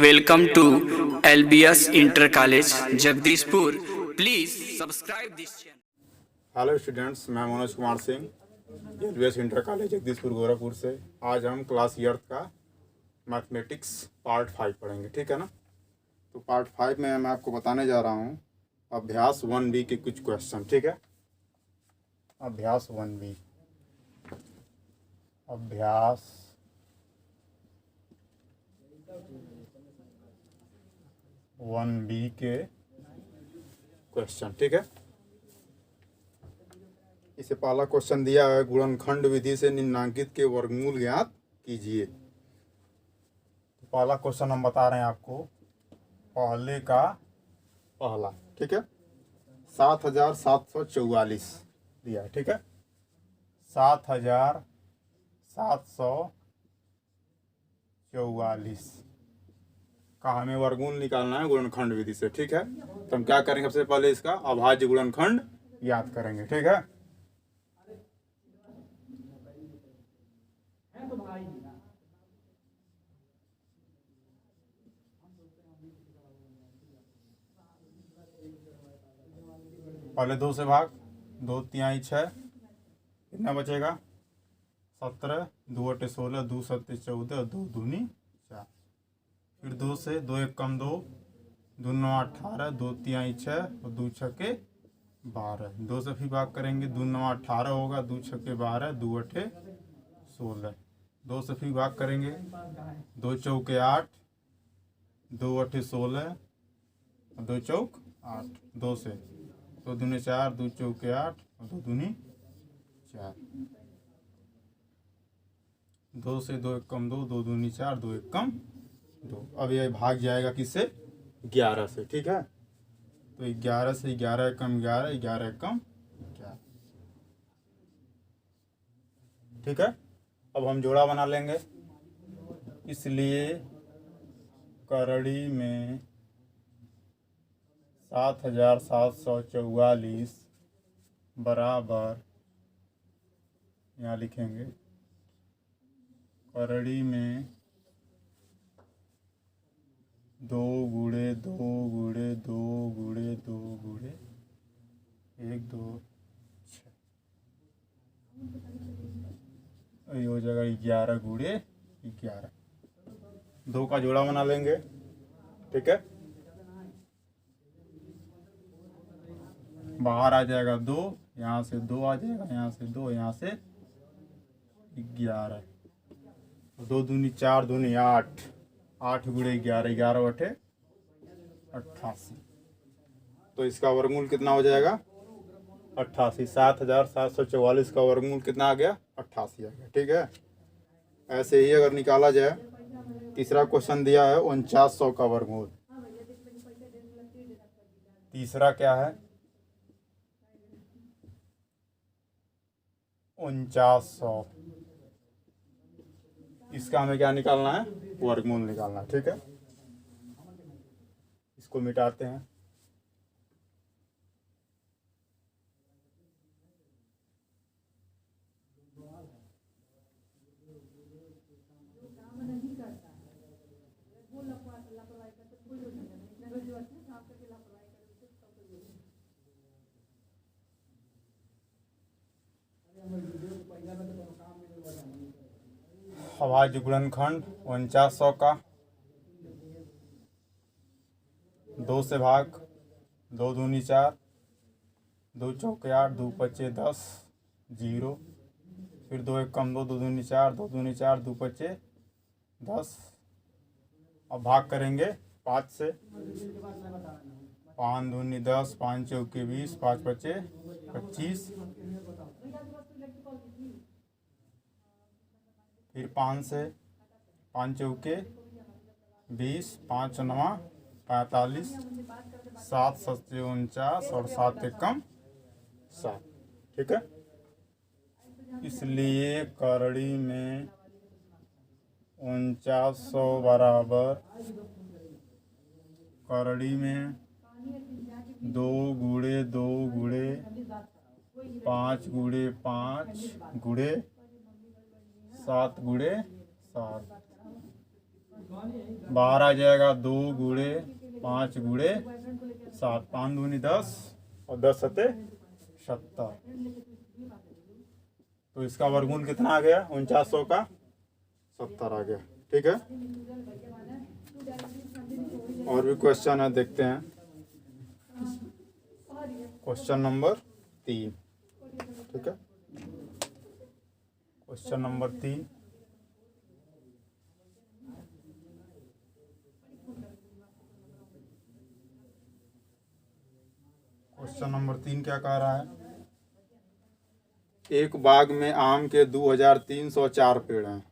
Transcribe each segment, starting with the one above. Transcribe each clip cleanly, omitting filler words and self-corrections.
Welcome to LBS Inter College, Jagdishpur. Please subscribe this channel. Hello students, मैं Manoj Kumar Singh, LBS inter college Jagdishpur Gorakhpur से। आज हम class ईयर्थ का mathematics part 5 पढ़ेंगे, ठीक है ना। तो पार्ट 5 में मैं आपको बताने जा रहा हूँ अभ्यास 1B के कुछ क्वेश्चन, ठीक है। अभ्यास 1B, अभ्यास 1B के क्वेश्चन, ठीक है। इसे पहला क्वेश्चन दिया है, गुणनखंड विधि से निम्नांकित के वर्गमूल ज्ञात कीजिए। तो पहला क्वेश्चन हम बता रहे हैं आपको, पहले का पहला, ठीक है। 7744 दिया है, ठीक है। 7744 का हमें वर्गमूल निकालना है गुणनखंड विधि से, ठीक है। तो हम क्या करेंगे, सबसे पहले इसका अभाज्य गुणनखंड याद करेंगे, ठीक है। पहले 2 से भाग, 2 तिहाई 6, कितना बचेगा 17, 2 अटे 16, 2 सत्ते 14, 2 दूनी 4। फिर 2 से 2 एक कम 2, 2 9 18, 2 तिहाई 6 और 2 छक्के 12। 2 से फिर भाग करेंगे, 2 9 18 होगा, 2 छक्के 12, 2 अठे 16। 2 से फिर भाग करेंगे, 2 चौके 8, 2 अठे 16 और 2 चौक 8। 2 से 2 दूनी 4, 2 चौके 8 और 2 दूनी 4। 2 से 2 एक कम 2, 2 दूनी 4, 2 एक कम 2। अब यह भाग जाएगा किससे, 11 से, ठीक है। तो 11 से 11 एक कम 11, 11 एक कम 11, ठीक है। अब हम जोड़ा बना लेंगे, इसलिए करड़ी में 7744 बराबर, यहाँ लिखेंगे करड़ी में 2 गुणे 2 गुणे 2 गुणे 2 गुणे 1 2 6, ये हो जाएगा 11 गुणे 11। 2 का जोड़ा बना लेंगे, ठीक है। बाहर आ जाएगा 2, यहाँ से 2 आ जाएगा, यहाँ से 2, यहाँ से 11। 2 दूनी 4, दूनी 8, 8 गुणे 11, 11 बटे 88। तो इसका वर्गमूल कितना हो जाएगा 88। 7744 का वर्गमूल कितना आ गया 88 आ गया, ठीक है। ऐसे ही अगर निकाला जाए, तीसरा क्वेश्चन दिया है 4900 का वर्गमूल। तीसरा क्या है 4900, इसका हमें क्या निकालना है, वर्गमूल निकालना है, ठीक है। इसको मिटाते हैं, अभाज्य गुणनखंड 4900 का 2 से भाग, 2 दूनी 4, 2 चौके 8, 2 पच्चे 10, 0। फिर 2 एक कम 2, 2 दूनी 4, 2 दूनी 4, 2 पच्चे 10। अब भाग करेंगे 5 से, 5 दूनी 10, 5 चौके 20, 5 पच्चे 25। फिर 5 से, 5 चौके 20, 5 नवा 45, 7 सत्ते 49 और 7 एक कम 7, ठीक है। इसलिए करड़ी में 4900 बराबर, करड़ी में 2 गुणे 2 गुणे 5 गुणे 5 गुणे 7 गुणे 7 बाहर आ जाएगा 2 गुणे 5 गुणे 7, 5 दूनी 10 और 10 सते 70। तो इसका वर्गमूल कितना आ गया? 4900 का 70 आ गया। ठीक है, और भी क्वेश्चन है, देखते हैं। Question number 3। ठीक है, क्वेश्चन नंबर 3। क्वेश्चन नंबर 3 क्या कह रहा है? एक बाग में आम के 2304 पेड़ हैं।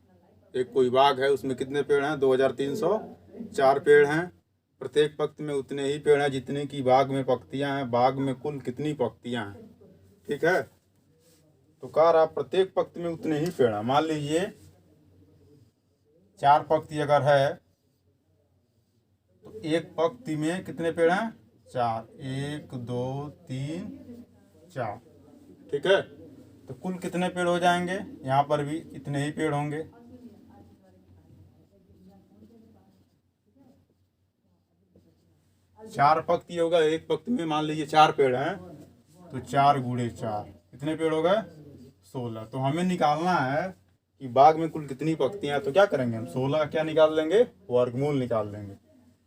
एक कोई बाग है, उसमें कितने पेड़ हैं? 2304 पेड़ हैं। प्रत्येक पंक्ति में उतने ही पेड़ हैं जितने की बाग में पंक्तियां हैं। बाग में कुल कितनी पंक्तियां हैं? ठीक है, तो कह रहा प्रत्येक पंक्ति में उतने ही पेड़ हैं। मान लीजिए 4 पंक्ति अगर है तो एक पंक्ति में कितने पेड़ हैं? 4। 1 2 3 4। ठीक है, तो कुल कितने पेड़ हो जाएंगे? यहाँ पर भी इतने ही पेड़ होंगे। चार पंक्ति होगा, एक पंक्ति में मान लीजिए 4 पेड़ हैं, तो 4 गुणे 4 कितने पेड़ हो गए? 16। तो हमें निकालना है कि बाग में कुल कितनी पंक्तियां हैं। तो क्या करेंगे हम? 16 क्या निकाल लेंगे? वर्गमूल निकाल लेंगे,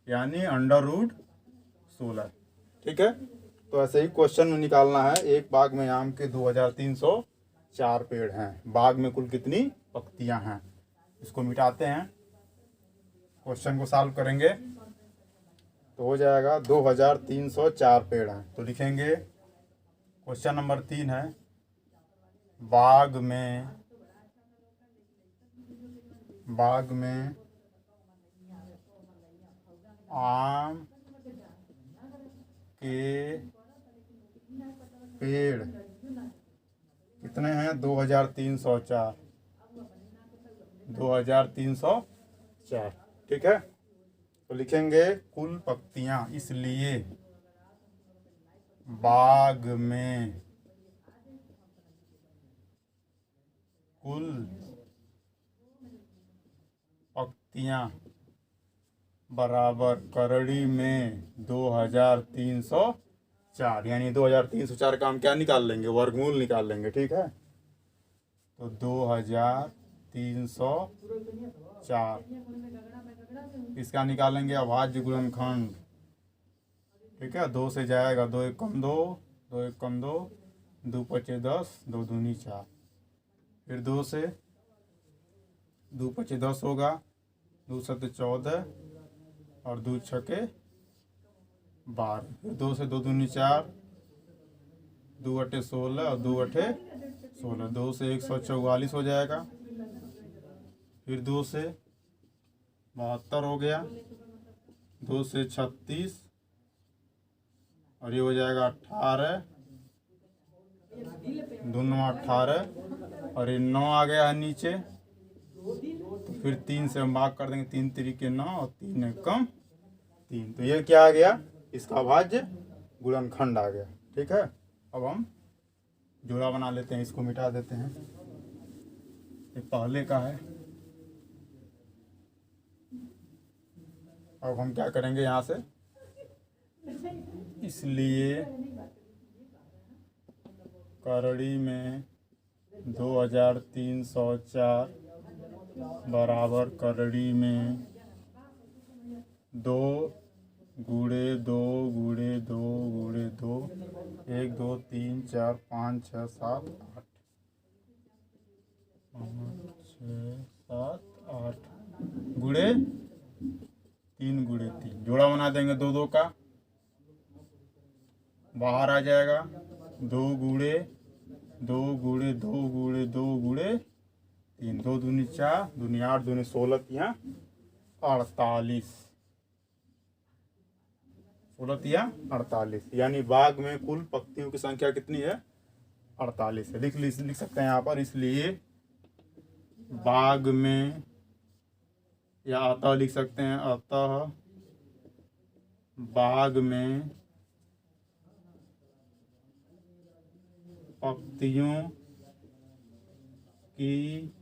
यानी √16। ठीक है, तो ऐसे ही क्वेश्चन में निकालना है। एक बाग में आम के 2304 पेड़ हैं। बाग में कुल कितनी पंक्तियां हैं? इसको मिटाते हैं, क्वेश्चन को सॉल्व करेंगे तो हो जाएगा 2304 पेड़ हैं। तो लिखेंगे, क्वेश्चन नंबर 3 है, बाग में आम के पेड़ कितने हैं? 2304। 2304। ठीक है, तो लिखेंगे कुल पंक्तियां, इसलिए बाग में कुल पंक्तियां बराबर करड़ी में 2304, यानी 2304 का हम क्या निकाल लेंगे? वर्गमूल निकाल लेंगे। ठीक है, तो 2304 इसका निकालेंगे अभाज्य गुणनखंड। ठीक है, 2 से जाएगा, 2 1 कम 2, 2 1 कम 2, 2 पचे 10, 2 दूनी 4। फिर 2 से 2 पचे 10 होगा, 2 सते 14 और 2 छके 12। फिर 2 से 2 दूनी 4, 2 अठे 16 और 2 अठे 16। 2 से 144 हो जाएगा। फिर 2 से 72 हो गया, 2 से 36 और ये हो जाएगा 18, 2 9 18 और ये 9 आ गया है नीचे। तो फिर 3 से हम भाग कर देंगे, 3 तरीके 9 और 3 एकम 3। तो ये क्या आ गया? इसका अभाज्य गुणनखंड आ गया। ठीक है, अब हम जोड़ा बना लेते हैं, इसको मिटा देते हैं। ये पहले का है। अब हम क्या करेंगे यहाँ से? इसलिए करड़ी में 2304 बराबर करड़ी में 2 गुणे 2 गुणे 2 गुणे 2, 1 2 3 4 5 6 7 8 6 7 8 गुणे 3 गुणे 3। जोड़ा बना देंगे 2 2 का, बाहर आ जाएगा 2 गुणे 2 गुणे 2 गुणे 2 गुणे 3। 2 दूनी 4, दूनी 8, दूनी 16, यहाँ 48। 16 या 48, यानी बाग में कुल पंक्तियों की संख्या कितनी है? 48 है। लिख सकते हैं यहाँ पर। इसलिए बाग में, या अतः लिख सकते हैं, अतः बाग में पंक्तियों की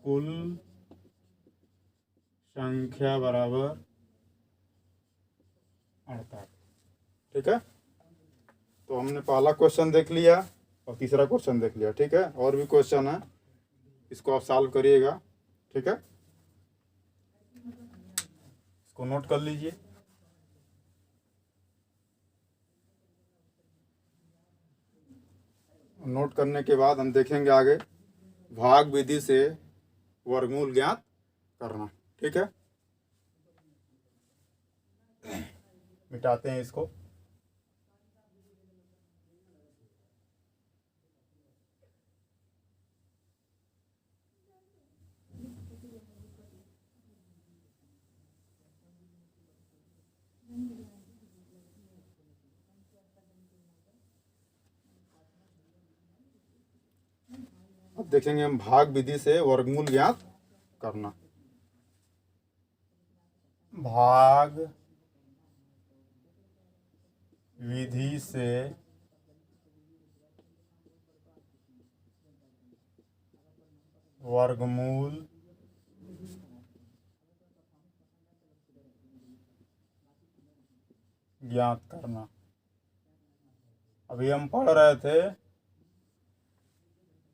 कुल संख्या बराबर 48। ठीक है, तो हमने पहला क्वेश्चन देख लिया और तीसरा क्वेश्चन देख लिया। ठीक है, और भी क्वेश्चन है, इसको आप सॉल्व करिएगा। ठीक है, इसको नोट कर लीजिए। नोट करने के बाद हम देखेंगे आगे भाग विधि से वर्गमूल ज्ञात करना। ठीक है, मिटाते हैं इसको। अब देखेंगे हम भाग विधि से वर्गमूल ज्ञात करना। भाग विधि से वर्गमूल ज्ञात करना। अभी हम पढ़ रहे थे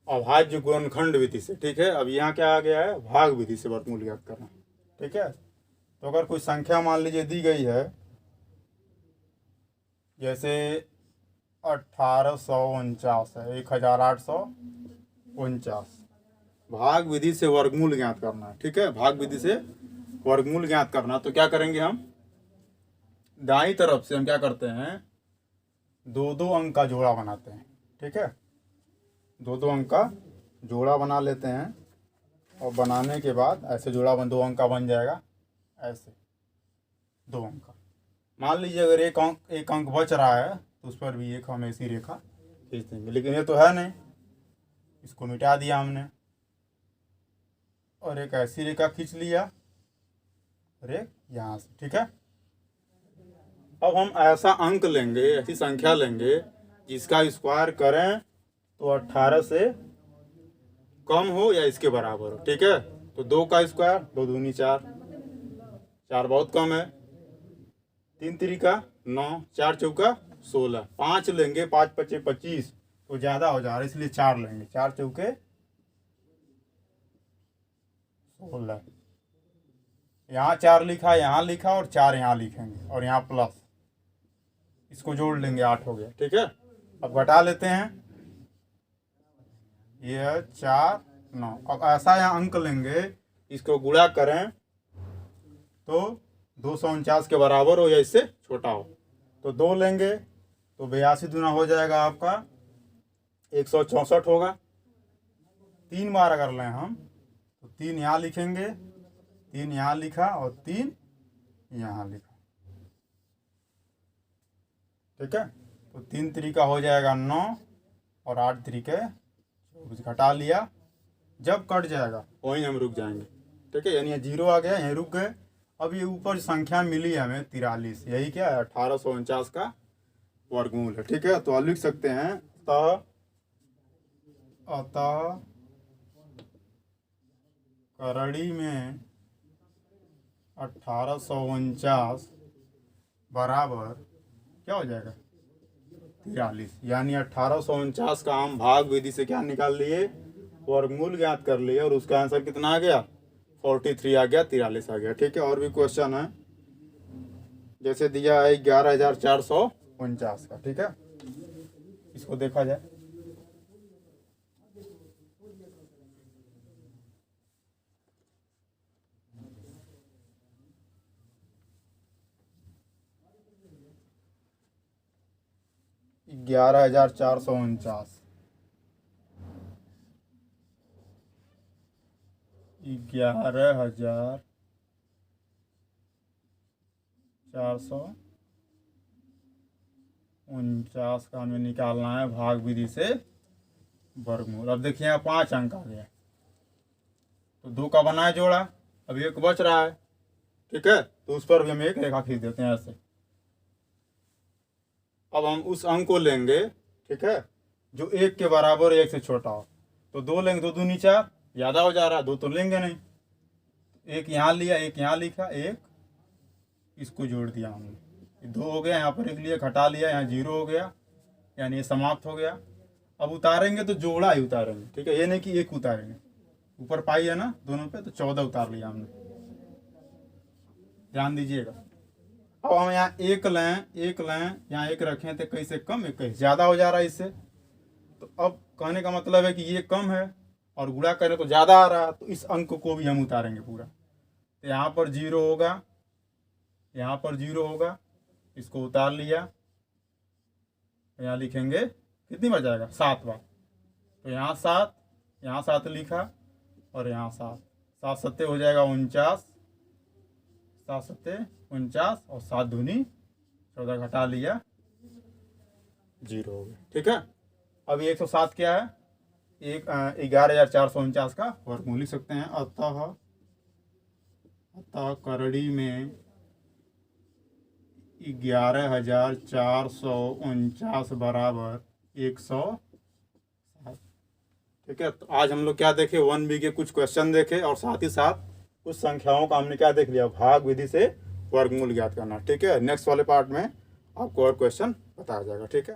अभाज्य गुणनखंड विधि से। ठीक है, अब यहाँ क्या आ गया है, भाग विधि से वर्गमूल ज्ञात करना। ठीक है, तो अगर कोई संख्या मान लीजिए दी गई है, जैसे 1849 है, 1849, भाग विधि से वर्गमूल ज्ञात करना है। ठीक है, भाग विधि से वर्गमूल ज्ञात करना, तो क्या करेंगे हम, दाईं तरफ से हम क्या करते हैं, दो दो अंक का जोड़ा बनाते हैं। ठीक है, दो दो अंक का जोड़ा बना लेते हैं, और बनाने के बाद ऐसे जोड़ा दो अंक का बन जाएगा, ऐसे 2 अंक का। मान लीजिए अगर एक अंक बच रहा है तो उस पर भी एक हम ऐसी रेखा खींच देंगे, लेकिन ये तो है नहीं, इसको मिटा दिया हमने और एक ऐसी रेखा खींच लिया और एक यहाँ से। ठीक है, अब हम ऐसा अंक लेंगे, ऐसी संख्या लेंगे जिसका स्क्वायर करें तो 18 से कम हो या इसके बराबर हो। ठीक है, तो 2 का स्क्वायर, 2 दूनी 4, 4 बहुत कम है, 3 तिरिका 9, 4 चौका 16, 5 लेंगे, 5 पचे 25 तो ज़्यादा हो जा रहा है, इसलिए 4 लेंगे, 4 चौके 16। यहाँ 4 लिखा, यहाँ लिखा और 4 यहाँ लिखेंगे और यहाँ प्लस, इसको जोड़ लेंगे, 8 हो गया। ठीक है, अब घटा लेते हैं, ये है 4 9। अब ऐसा यहाँ अंक लेंगे, इसको गुणा करें तो 249 के बराबर हो या इससे छोटा हो, तो 2 लेंगे तो 82 दूना हो जाएगा आपका 164 होगा। 3 बार अगर लें हम तो 3 यहाँ लिखेंगे, 3 यहाँ लिखा और 3 यहाँ लिखा। ठीक है, तो 3 तरीका हो जाएगा 9 और 8 तरीके 24, घटा लिया। जब कट जाएगा वहीं हम रुक जाएंगे। ठीक है, यानी 0 आ गया, यहीं रुक गए। अब ये ऊपर संख्या मिली हमें 43, यही क्या है, 1849 का वर्गमूल है। ठीक है, तो आप लिख सकते हैं अतः करड़ी में 1849 बराबर क्या हो जाएगा, 43। यानी 1849 का हम भाग विधि से क्या निकाल लिए, वर्गमूल ज्ञात कर लिए, और उसका आंसर कितना आ गया, 43 आ गया, 43 आ गया। ठीक है, और भी क्वेश्चन है, जैसे दिया है 11,449 का। ठीक है, इसको देखा जाए। ग्यारह हजार 449, 11,449 का हमें निकालना है भाग विधि से वर्गमूल। अब देखिए यहाँ 5 अंक आ गया, तो 2 का बनाए जोड़ा, अब 1 बच रहा है। ठीक है, तो उस पर भी हम एक रेखा खींच देते हैं ऐसे। अब हम उस अंक को लेंगे, ठीक है, जो 1 के बराबर 1 से छोटा हो, तो 2 लेंगे, 2 दूनी 4, ज़्यादा हो जा रहा है, 2 तो लेंगे नहीं, एक यहाँ लिया, एक यहाँ लिखा, एक इसको जोड़ दिया हमने, ये 2 हो गया, यहाँ पर एक लिया, घटा लिया, यहाँ 0 हो गया, यानी ये समाप्त हो गया। अब उतारेंगे तो जोड़ा ही उतारेंगे, ठीक है, ये नहीं कि एक उतारेंगे। ऊपर पाई है ना दोनों पे, तो 14 उतार लिया हमने, ध्यान दीजिएगा। अब हम यहाँ एक लें, यहाँ एक रखें तो कैसे कम, एक ज़्यादा हो जा रहा है इससे। तो अब कहने का मतलब है कि ये कम है और गुणा करें तो ज़्यादा आ रहा है, तो इस अंक को भी हम उतारेंगे पूरा। तो यहाँ पर 0 होगा, यहाँ पर 0 होगा, इसको उतार लिया, यहाँ लिखेंगे कितनी बार जाएगा, 7 बार। तो यहाँ 7, यहाँ 7 लिखा और यहाँ 7, 7 सत्ते हो जाएगा 49, 7 सत्ते 49 और 7 दूनी 14, घटा लिया, 0 हो गया, ठीक है। अब 107 क्या है, 11,449 का वर्गमूल लिख सकते हैं। अतः करड़ी में 11,449 बराबर 107, ठीक है। तो आज हम लोग क्या देखे, 1B के कुछ क्वेश्चन देखे और साथ ही साथ कुछ संख्याओं का हमने क्या देख लिया, भाग विधि से वर्गमूल ज्ञात करना, ठीक है। नेक्स्ट वाले पार्ट में आपको और क्वेश्चन बताया जाएगा, ठीक है।